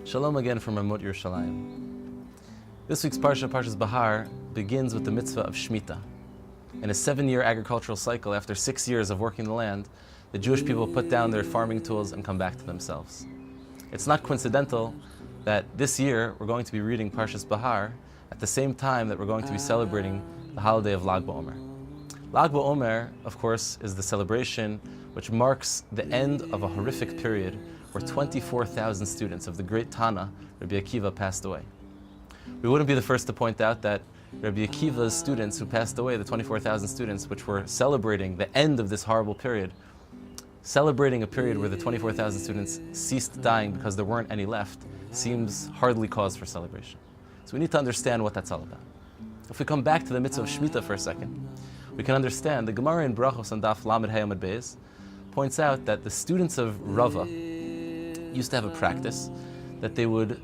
Shalom again from Ramot, Yerushalayim. This week's Parashat Behar begins with the mitzvah of Shemitah. In a 7-year agricultural cycle, after 6 years of working the land, the Jewish people put down their farming tools and come back to themselves. It's not coincidental that this year we're going to be reading Parashat Behar at the same time that we're going to be celebrating the holiday of Lag BaOmer. Lag BaOmer, of course, is the celebration which marks the end of a horrific period where 24,000 students of the great Tana, Rabbi Akiva, passed away. We wouldn't be the first to point out that Rabbi Akiva's students who passed away, the 24,000 students which were celebrating the end of this horrible period, celebrating a period where the 24,000 students ceased dying because there weren't any left, seems hardly cause for celebration. So we need to understand what that's all about. If we come back to the mitzvah of Shemitah for a second, we can understand the Gemara in Brachos on Daf Lamed Hey Amud Beis points out that the students of Rava used to have a practice that they would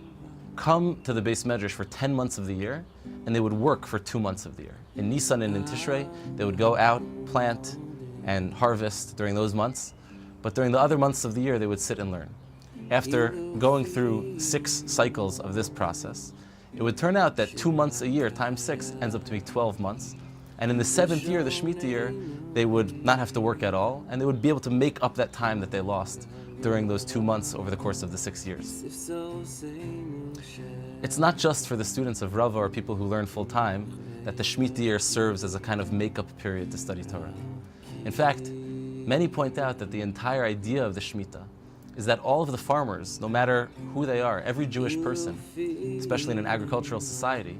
come to the Beis Medrash for 10 months of the year and they would work for 2 months of the year. In Nisan and in Tishrei, they would go out, plant, and harvest during those months, but during the other months of the year they would sit and learn. After going through 6 cycles of this process, it would turn out that 2 months a year times 6 ends up to be 12 months. And in the 7th year, the Shemitah year, they would not have to work at all, and they would be able to make up that time that they lost during those 2 months over the course of the 6 years. It's not just for the students of Rava or people who learn full-time that the Shemitah year serves as a kind of make-up period to study Torah. In fact, many point out that the entire idea of the Shemitah is that all of the farmers, no matter who they are, every Jewish person, especially in an agricultural society,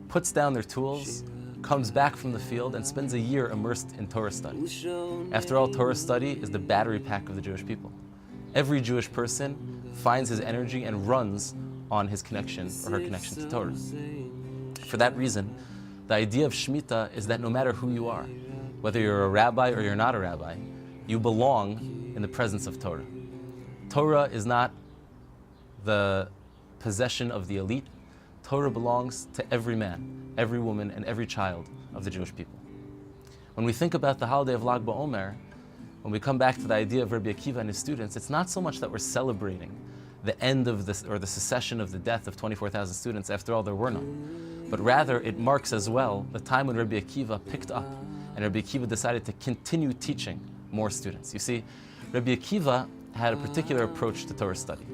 puts down their tools, comes back from the field, and spends a year immersed in Torah study. After all, Torah study is the battery pack of the Jewish people. Every Jewish person finds his energy and runs on his connection or her connection to Torah. For that reason, the idea of Shemitah is that no matter who you are, whether you're a rabbi or you're not a rabbi, you belong in the presence of Torah. Torah is not the possession of the elite. Torah belongs to every man, every woman, and every child of the Jewish people. When we think about the holiday of Lag BaOmer, when we come back to the idea of Rabbi Akiva and his students, it's not so much that we're celebrating the end of this or the cessation of the death of 24,000 students. After all, there were none. But rather, it marks as well the time when Rabbi Akiva picked up and Rabbi Akiva decided to continue teaching more students. You see, Rabbi Akiva had a particular approach to Torah study.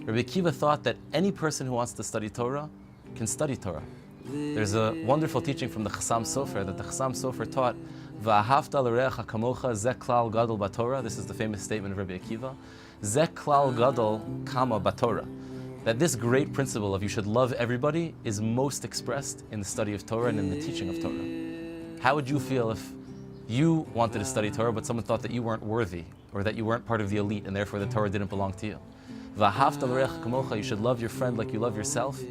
Rabbi Akiva thought that any person who wants to study Torah can study Torah. There's a wonderful teaching from the Chassam Sofer that the Chassam Sofer taught, V'ahavta l'reacha kamocha ze klal gadol b'Torah. This is the famous statement of Rabbi Akiva. Ze klal gadol kama b'Torah. That this great principle of you should love everybody is most expressed in the study of Torah and in the teaching of Torah. How would you feel if you wanted to study Torah but someone thought that you weren't worthy or that you weren't part of the elite and therefore the Torah didn't belong to you? V'ahavta l'reacha kamocha, you should love your friend like you love yourself.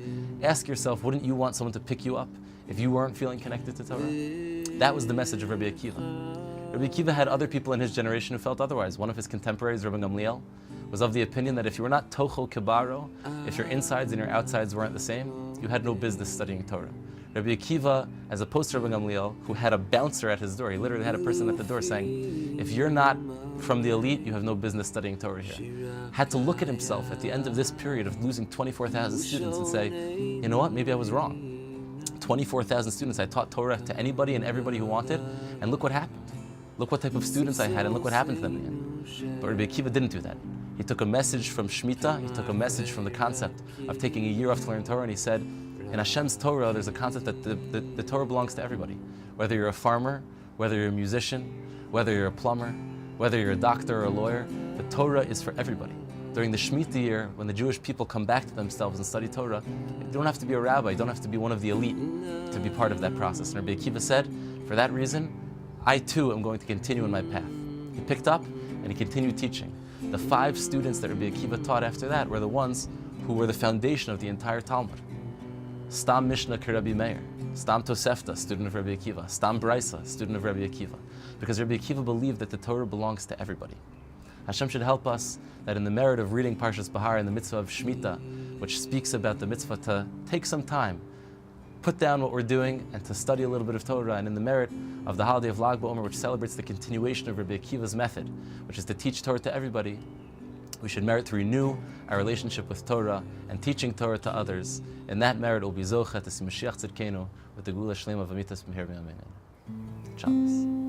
Ask yourself, wouldn't you want someone to pick you up if you weren't feeling connected to Torah? That was the message of Rabbi Akiva. Rabbi Akiva had other people in his generation who felt otherwise. One of his contemporaries, Rabbi Gamliel, was of the opinion that if you were not tocho kibaro, if your insides and your outsides weren't the same, you had no business studying Torah. Rabbi Akiva, as opposed to Rabbi Gamliel, who had a bouncer at his door, he literally had a person at the door saying, if you're not from the elite, you have no business studying Torah here. Had to look at himself at the end of this period of losing 24,000 students and say, you know what, maybe I was wrong. 24,000 students, I taught Torah to anybody and everybody who wanted, and look what happened. Look what type of students I had, and look what happened to them in the end. But Rabbi Akiva didn't do that. He took a message from Shemitah, he took a message from the concept of taking a year off to learn Torah, and he said, in Hashem's Torah, there's a concept that the Torah belongs to everybody. Whether you're a farmer, whether you're a musician, whether you're a plumber, whether you're a doctor or a lawyer, the Torah is for everybody. During the Shemitah year, when the Jewish people come back to themselves and study Torah, you don't have to be a rabbi, you don't have to be one of the elite to be part of that process. And Rabbi Akiva said, for that reason, I too am going to continue in my path. He picked up and he continued teaching. The 5 students that Rabbi Akiva taught after that were the ones who were the foundation of the entire Talmud. Stam Mishnah Rabbi Meir, Stam Tosefta, student of Rabbi Akiva, Stam Braisa, student of Rabbi Akiva, because Rabbi Akiva believed that the Torah belongs to everybody. Hashem should help us that in the merit of reading Parashat Behar and the mitzvah of Shemitah, which speaks about the mitzvah to take some time, put down what we're doing, and to study a little bit of Torah, and in the merit of the holiday of Lag BaOmer, which celebrates the continuation of Rabbi Akiva's method, which is to teach Torah to everybody, We should merit to renew our relationship with Torah and teaching Torah to others. And that merit will be Zocha to see Mashiach Tzidkenu with the Gula Shlema of Amitas B'Meir B'Yameinu. Shabbos.